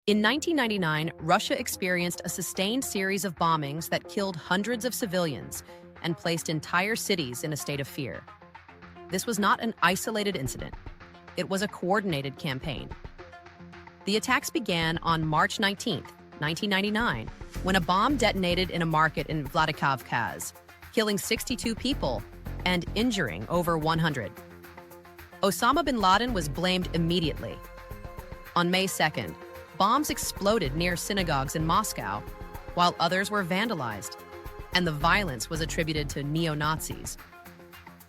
In 1999, Russia experienced a sustained series of bombings that killed hundreds of civilians and placed entire cities in a state of fear. This was not an isolated incident. It was a coordinated campaign. The attacks began on March 19, 1999, when a bomb detonated in a market in Vladikavkaz, killing 62 people and injuring over 100. Osama bin Laden was blamed immediately. On May 2nd, bombs exploded near synagogues in Moscow, while others were vandalized, and the violence was attributed to neo-Nazis.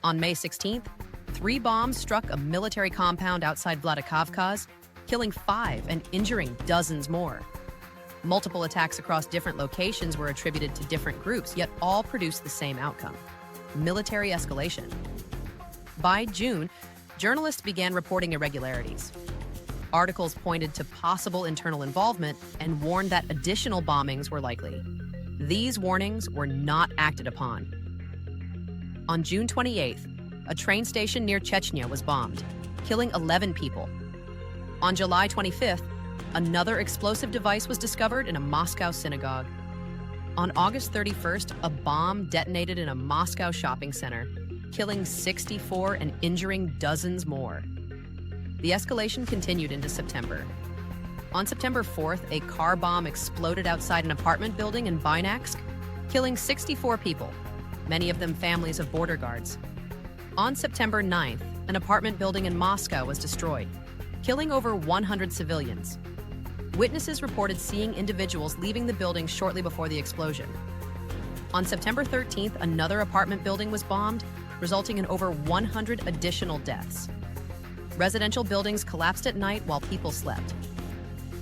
On May 16th, 3 bombs struck a military compound outside Vladikavkaz, killing 5 and injuring dozens more. Multiple attacks across different locations were attributed to different groups, yet all produced the same outcome: military escalation. By June, journalists began reporting irregularities. Articles pointed to possible internal involvement and warned that additional bombings were likely. These warnings were not acted upon. On June 28th, a train station near Chechnya was bombed, killing 11 people. On July 25th, another explosive device was discovered in a Moscow synagogue. On August 31st, a bomb detonated in a Moscow shopping center, killing 64 and injuring dozens more. The escalation continued into September. On September 4th, a car bomb exploded outside an apartment building in Bayansk, killing 64 people, many of them families of border guards. On September 9th, an apartment building in Moscow was destroyed, killing over 100 civilians. Witnesses reported seeing individuals leaving the building shortly before the explosion. On September 13th, another apartment building was bombed, resulting in over 100 additional deaths. Residential buildings collapsed at night while people slept.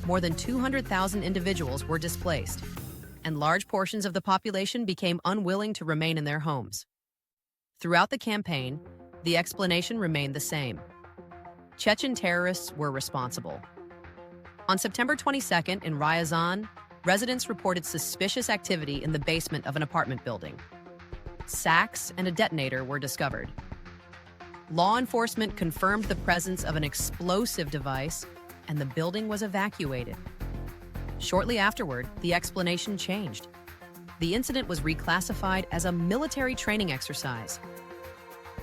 More than 200,000 individuals were displaced, and large portions of the population became unwilling to remain in their homes. Throughout the campaign, the explanation remained the same: Chechen terrorists were responsible. On September 22nd in Ryazan, residents reported suspicious activity in the basement of an apartment building. Sacks and a detonator were discovered. Law enforcement confirmed the presence of an explosive device, and the building was evacuated. Shortly afterward, the explanation changed. The incident was reclassified as a military training exercise.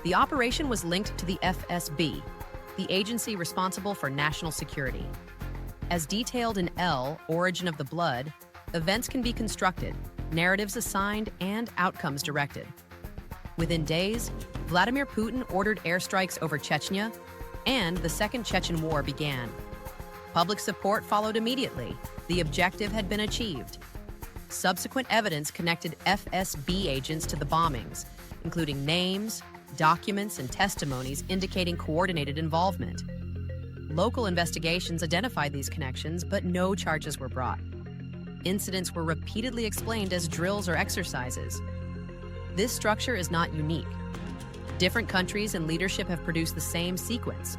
The operation was linked to the FSB, the agency responsible for national security. As detailed in L, Origin of the Blood, events can be constructed, narratives assigned, and outcomes directed. Within days, Vladimir Putin ordered airstrikes over Chechnya, and the Second Chechen War began. Public support followed immediately. The objective had been achieved. Subsequent evidence connected FSB agents to the bombings, including names, documents, and testimonies indicating coordinated involvement. Local investigations identified these connections, but no charges were brought. Incidents were repeatedly explained as drills or exercises. This structure is not unique. Different countries and leadership have produced the same sequence: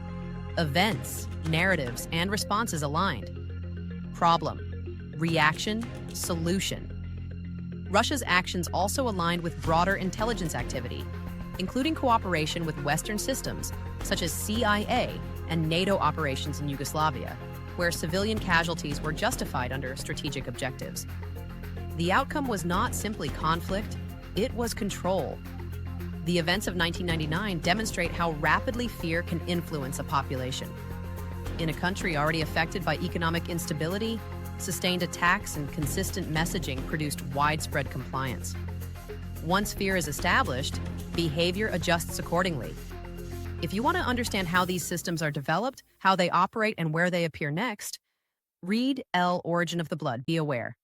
events, narratives, and responses aligned. Problem, reaction, solution. Russia's actions also aligned with broader intelligence activity, including cooperation with Western systems, such as CIA and NATO operations in Yugoslavia, where civilian casualties were justified under strategic objectives. The outcome was not simply conflict, it was control. The events of 1999 demonstrate how rapidly fear can influence a population. In a country already affected by economic instability, sustained attacks and consistent messaging produced widespread compliance. Once fear is established, behavior adjusts accordingly. If you want to understand how these systems are developed, how they operate, and where they appear next, read L. Origin of the Blood. Be aware.